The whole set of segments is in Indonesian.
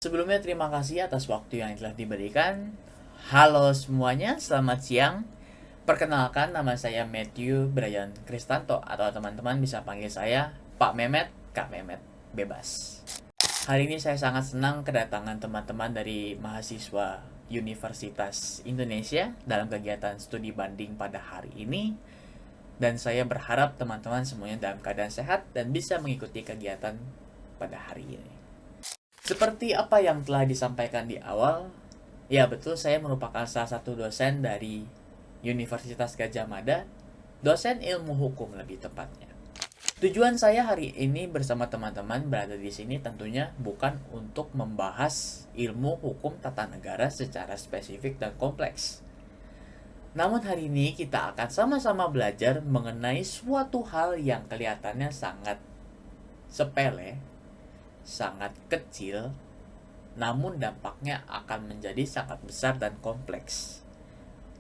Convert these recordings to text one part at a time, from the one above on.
Sebelumnya terima kasih atas waktu yang telah diberikan. Halo semuanya, selamat siang. Perkenalkan, nama saya Matthew Brian Kristanto, atau teman-teman bisa panggil saya Pak Memet, Kak Memet, bebas. Hari ini saya sangat senang kedatangan teman-teman dari mahasiswa Universitas Indonesia dalam kegiatan studi banding pada hari ini. Dan saya berharap teman-teman semuanya dalam keadaan sehat dan bisa mengikuti kegiatan pada hari ini. Seperti apa yang telah disampaikan di awal, ya betul, saya merupakan salah satu dosen dari Universitas Gadjah Mada, dosen ilmu hukum lebih tepatnya. Tujuan saya hari ini bersama teman-teman berada di sini tentunya bukan untuk membahas ilmu hukum tata negara secara spesifik dan kompleks. Namun hari ini kita akan sama-sama belajar mengenai suatu hal yang kelihatannya sangat sepele, sangat kecil, namun dampaknya akan menjadi sangat besar dan kompleks.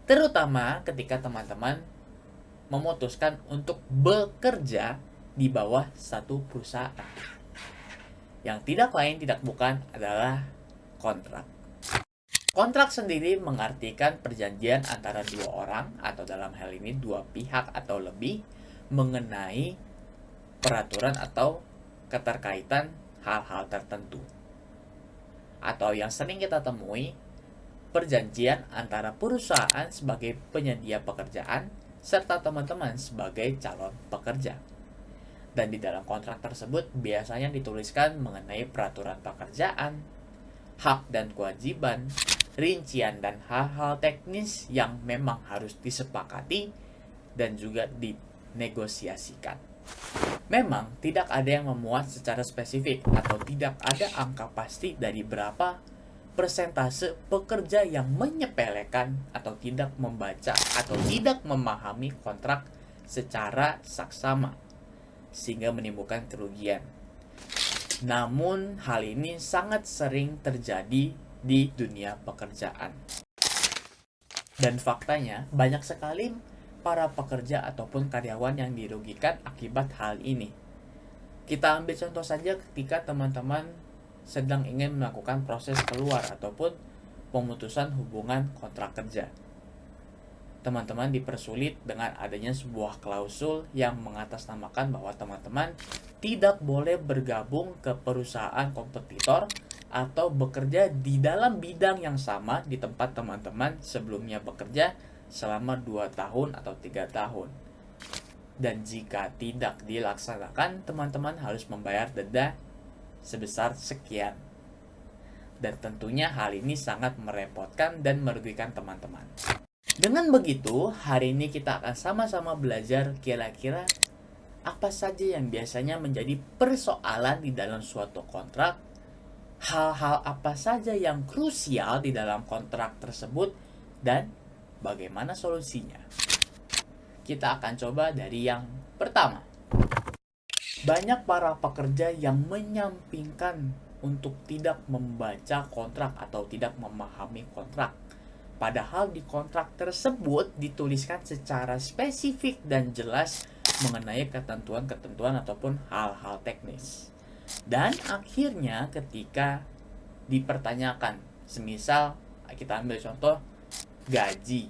Terutama ketika teman-teman memutuskan untuk bekerja di bawah satu perusahaan. Yang tidak lain tidak bukan adalah kontrak. Kontrak sendiri mengartikan perjanjian antara dua orang, atau dalam hal ini dua pihak atau lebih, mengenai peraturan atau keterkaitan hal-hal tertentu. Atau yang sering kita temui, perjanjian antara perusahaan sebagai penyedia pekerjaan serta teman-teman sebagai calon pekerja. Dan di dalam kontrak tersebut biasanya dituliskan mengenai peraturan pekerjaan, hak dan kewajiban, rincian dan hal-hal teknis yang memang harus disepakati dan juga dinegosiasikan. Memang tidak ada yang memuat secara spesifik atau tidak ada angka pasti dari berapa persentase pekerja yang menyepelekan atau tidak membaca atau tidak memahami kontrak secara saksama sehingga menimbulkan kerugian. Namun hal ini sangat sering terjadi di dunia pekerjaan. Dan faktanya banyak sekali para pekerja ataupun karyawan yang dirugikan akibat hal ini. Kita ambil contoh saja ketika teman-teman sedang ingin melakukan proses keluar ataupun pemutusan hubungan kontrak kerja. Teman-teman dipersulit dengan adanya sebuah klausul yang mengatasnamakan bahwa teman-teman tidak boleh bergabung ke perusahaan kompetitor atau bekerja di dalam bidang yang sama di tempat teman-teman sebelumnya bekerja selama 2 tahun atau 3 tahun. Dan jika tidak dilaksanakan, teman-teman harus membayar denda sebesar sekian. Dan tentunya hal ini sangat merepotkan dan merugikan teman-teman. Dengan begitu, hari ini kita akan sama-sama belajar kira-kira apa saja yang biasanya menjadi persoalan di dalam suatu kontrak, hal-hal apa saja yang krusial di dalam kontrak tersebut, dan bagaimana solusinya. Kita akan coba dari yang pertama. Banyak para pekerja yang menyampingkan untuk tidak membaca kontrak atau tidak memahami kontrak. Padahal di kontrak tersebut dituliskan secara spesifik dan jelas mengenai ketentuan-ketentuan ataupun hal-hal teknis. Dan akhirnya ketika dipertanyakan, semisal kita ambil contoh gaji,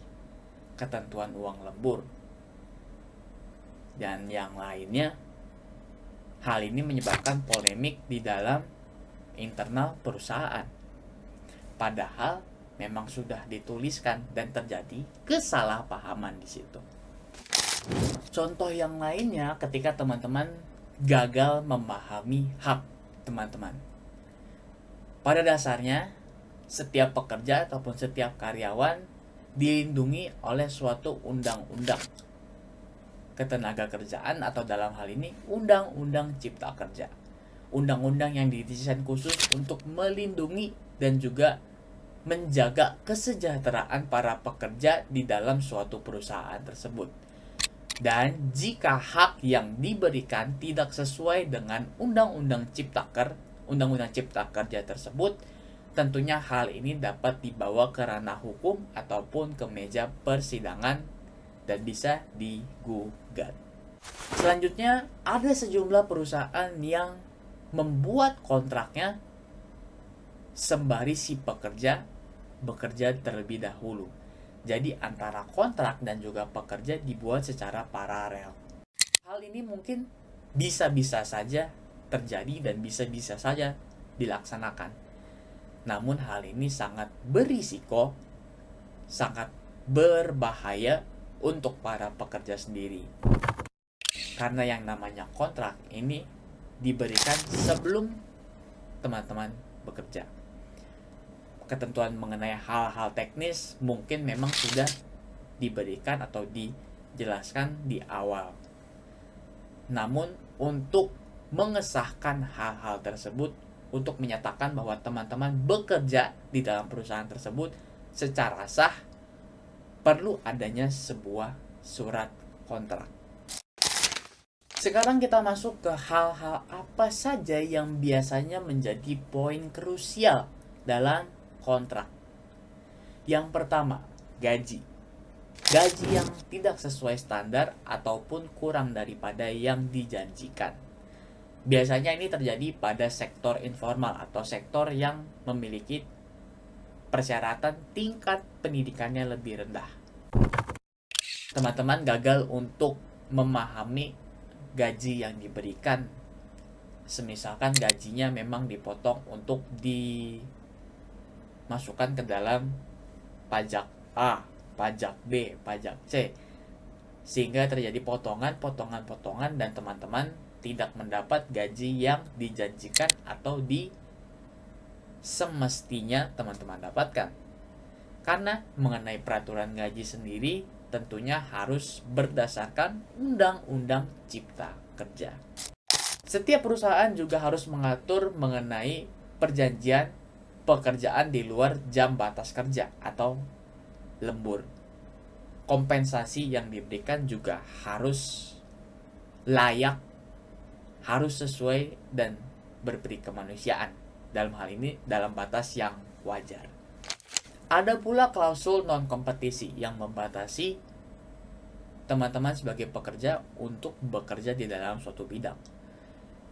ketentuan uang lembur, dan yang lainnya, hal ini menyebabkan polemik di dalam internal perusahaan. Padahal memang sudah dituliskan dan terjadi kesalahpahaman di situ. Contoh yang lainnya ketika teman-teman gagal memahami hak teman-teman. Pada dasarnya, setiap pekerja ataupun setiap karyawan dilindungi oleh suatu undang-undang ketenaga kerjaan, atau dalam hal ini Undang-Undang Cipta Kerja. Undang-undang yang didesain khusus untuk melindungi dan juga menjaga kesejahteraan para pekerja di dalam suatu perusahaan tersebut. Dan jika hak yang diberikan tidak sesuai dengan Undang-Undang Cipta Kerja tersebut, tentunya hal ini dapat dibawa ke ranah hukum ataupun ke meja persidangan dan bisa digugat. Selanjutnya, ada sejumlah perusahaan yang membuat kontraknya sembari si pekerja bekerja terlebih dahulu. Jadi antara kontrak dan juga pekerja dibuat secara paralel. Hal ini mungkin bisa-bisa saja terjadi dan bisa-bisa saja dilaksanakan. Namun hal ini sangat berisiko, sangat berbahaya untuk para pekerja sendiri. Karena yang namanya kontrak ini diberikan sebelum teman-teman bekerja. Ketentuan mengenai hal-hal teknis mungkin memang sudah diberikan atau dijelaskan di awal. Namun untuk mengesahkan hal-hal tersebut, untuk menyatakan bahwa teman-teman bekerja di dalam perusahaan tersebut secara sah, perlu adanya sebuah surat kontrak. Sekarang kita masuk ke hal-hal apa saja yang biasanya menjadi poin krusial dalam kontrak. Yang pertama, gaji. Gaji yang tidak sesuai standar ataupun kurang daripada yang dijanjikan. Biasanya ini terjadi pada sektor informal atau sektor yang memiliki persyaratan tingkat pendidikannya lebih rendah. Teman-teman gagal untuk memahami gaji yang diberikan. Semisalkan gajinya memang dipotong untuk dimasukkan ke dalam pajak A, pajak B, pajak C, sehingga terjadi potongan dan teman-teman tidak mendapat gaji yang dijanjikan atau semestinya teman-teman dapatkan. Karena mengenai peraturan gaji sendiri tentunya harus berdasarkan Undang-Undang Cipta Kerja. Setiap perusahaan juga harus mengatur mengenai perjanjian pekerjaan di luar jam batas kerja atau lembur. Kompensasi yang diberikan juga harus layak, harus sesuai dan berperi kemanusiaan. Dalam hal ini dalam batas yang wajar. Ada pula klausul non-kompetisi yang membatasi teman-teman sebagai pekerja untuk bekerja di dalam suatu bidang.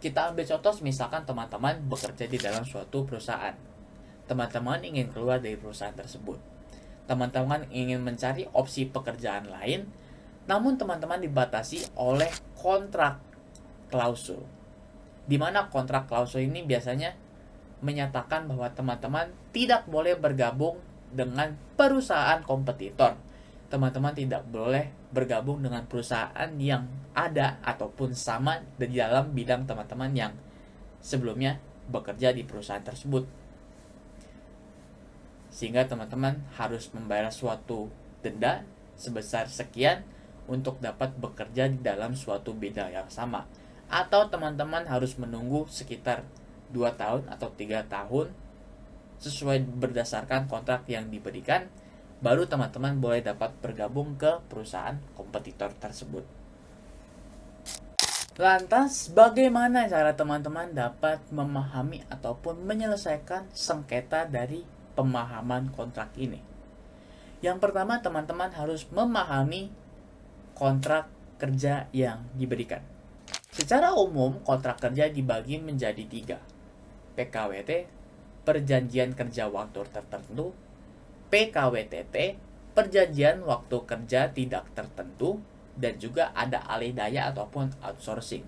Kita ambil contoh, misalkan teman-teman bekerja di dalam suatu perusahaan. Teman-teman ingin keluar dari perusahaan tersebut. Teman-teman ingin mencari opsi pekerjaan lain, namun teman-teman dibatasi oleh kontrak klausul. Di mana kontrak klausul ini biasanya menyatakan bahwa teman-teman tidak boleh bergabung dengan perusahaan kompetitor. Teman-teman tidak boleh bergabung dengan perusahaan yang ada ataupun sama di dalam bidang teman-teman yang sebelumnya bekerja di perusahaan tersebut. Sehingga teman-teman harus membayar suatu denda sebesar sekian untuk dapat bekerja di dalam suatu bidang yang sama. Atau teman-teman harus menunggu sekitar 2 tahun atau 3 tahun sesuai berdasarkan kontrak yang diberikan, baru teman-teman boleh dapat bergabung ke perusahaan kompetitor tersebut. Lantas, bagaimana cara teman-teman dapat memahami ataupun menyelesaikan sengketa dari pemahaman kontrak ini? Yang pertama, teman-teman harus memahami kontrak kerja yang diberikan. Secara umum, kontrak kerja dibagi menjadi 3. PKWT, perjanjian kerja waktu tertentu, PKWTT, perjanjian waktu kerja tidak tertentu, dan juga ada alih daya ataupun outsourcing,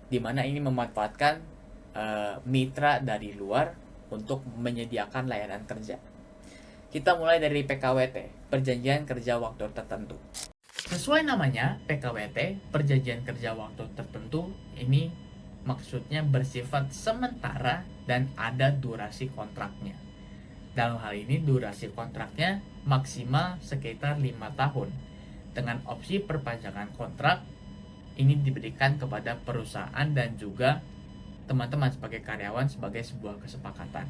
di mana ini memanfaatkan mitra dari luar untuk menyediakan layanan kerja. Kita mulai dari PKWT, perjanjian kerja waktu tertentu. Sesuai namanya, PKWT, perjanjian kerja waktu tertentu, ini maksudnya bersifat sementara dan ada durasi kontraknya. Dalam hal ini durasi kontraknya maksimal sekitar 5 tahun. Dengan opsi perpanjangan kontrak ini diberikan kepada perusahaan dan juga teman-teman sebagai karyawan sebagai sebuah kesepakatan.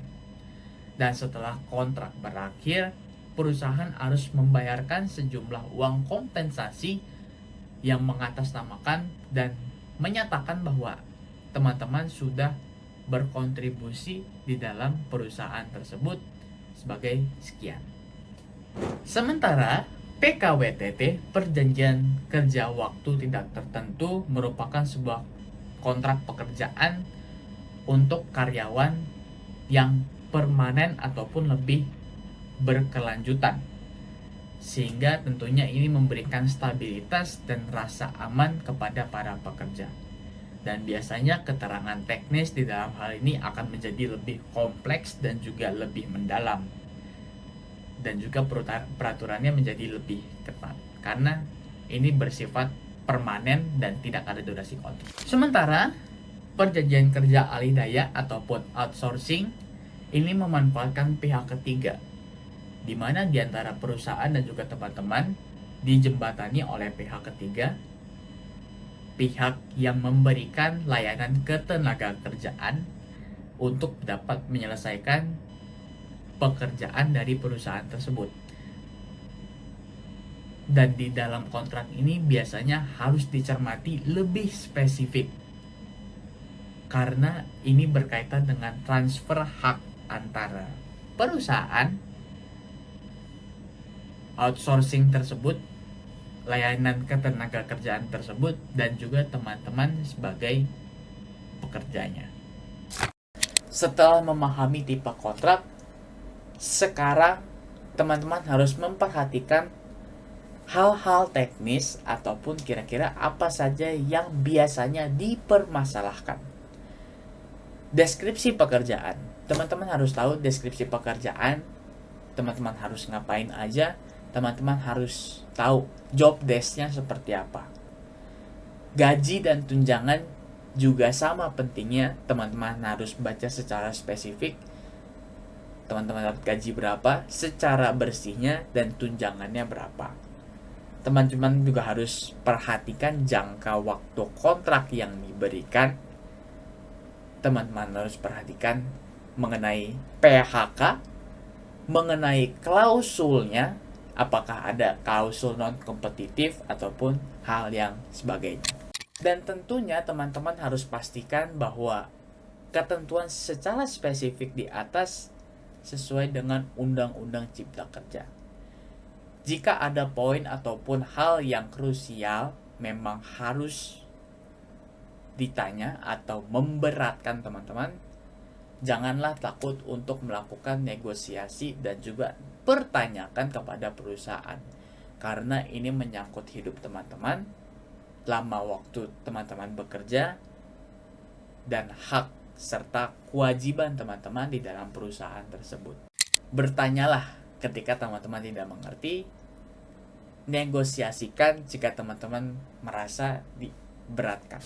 Dan setelah kontrak berakhir, perusahaan harus membayarkan sejumlah uang kompensasi yang mengatasnamakan dan menyatakan bahwa teman-teman sudah berkontribusi di dalam perusahaan tersebut sebagai sekian. Sementara PKWTT, perjanjian kerja waktu tidak tertentu, merupakan sebuah kontrak pekerjaan untuk karyawan yang permanen ataupun lebih berkelanjutan, sehingga tentunya ini memberikan stabilitas dan rasa aman kepada para pekerja. Dan biasanya keterangan teknis di dalam hal ini akan menjadi lebih kompleks dan juga lebih mendalam, dan juga peraturannya menjadi lebih ketat karena ini bersifat permanen dan tidak ada durasi kontrak. Sementara perjanjian kerja alih daya ataupun outsourcing ini memanfaatkan pihak ketiga, di mana di antara perusahaan dan juga teman-teman dijembatani oleh pihak ketiga, pihak yang memberikan layanan ketenaga kerjaan untuk dapat menyelesaikan pekerjaan dari perusahaan tersebut. Dan di dalam kontrak ini biasanya harus dicermati lebih spesifik, karena ini berkaitan dengan transfer hak antara perusahaan outsourcing tersebut, layanan ketenaga kerjaan tersebut, dan juga teman-teman sebagai pekerjanya. Setelah memahami tipe kontrak, sekarang teman-teman harus memperhatikan hal-hal teknis ataupun kira-kira apa saja yang biasanya dipermasalahkan. Deskripsi pekerjaan. Teman-teman harus tahu deskripsi pekerjaan. Teman-teman harus ngapain aja. Teman-teman harus tahu job desk-nya seperti apa. Gaji dan tunjangan juga sama pentingnya. Teman-teman harus baca secara spesifik. Teman-teman dapat gaji berapa, secara bersihnya, dan tunjangannya berapa. Teman-teman juga harus perhatikan jangka waktu kontrak yang diberikan. Teman-teman harus perhatikan mengenai PHK, mengenai klausulnya, apakah ada klausul non-kompetitif ataupun hal yang sebagainya. Dan tentunya teman-teman harus pastikan bahwa ketentuan secara spesifik di atas sesuai dengan Undang-Undang Cipta Kerja. Jika ada poin ataupun hal yang krusial memang harus ditanya atau memberatkan teman-teman, janganlah takut untuk melakukan negosiasi dan juga pertanyakan kepada perusahaan, karena ini menyangkut hidup teman-teman, lama waktu teman-teman bekerja, dan hak serta kewajiban teman-teman di dalam perusahaan tersebut. Bertanyalah ketika teman-teman tidak mengerti, negosiasikan jika teman-teman merasa diberatkan.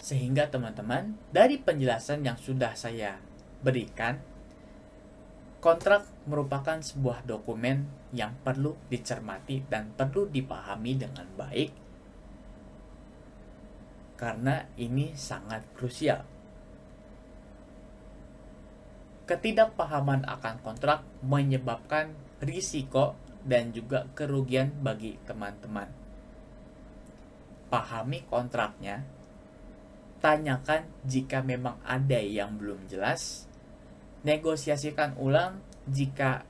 Sehingga teman-teman, dari penjelasan yang sudah saya berikan, kontrak merupakan sebuah dokumen yang perlu dicermati dan perlu dipahami dengan baik, karena ini sangat krusial. Ketidakpahaman akan kontrak menyebabkan risiko dan juga kerugian bagi teman-teman. Pahami kontraknya, tanyakan jika memang ada yang belum jelas, negosiasikan ulang jika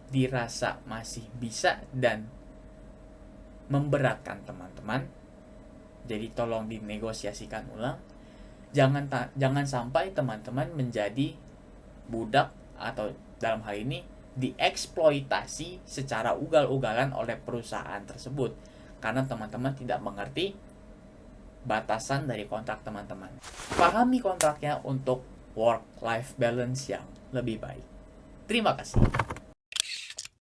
dirasa masih bisa dan memberatkan teman-teman. Jadi tolong dinegosiasikan ulang. Jangan sampai teman-teman menjadi budak atau dalam hal ini dieksploitasi secara ugal-ugalan oleh perusahaan tersebut, karena teman-teman tidak mengerti batasan dari kontrak teman-teman. Pahami kontraknya untuk work-life balance yang lebih baik. Terima kasih.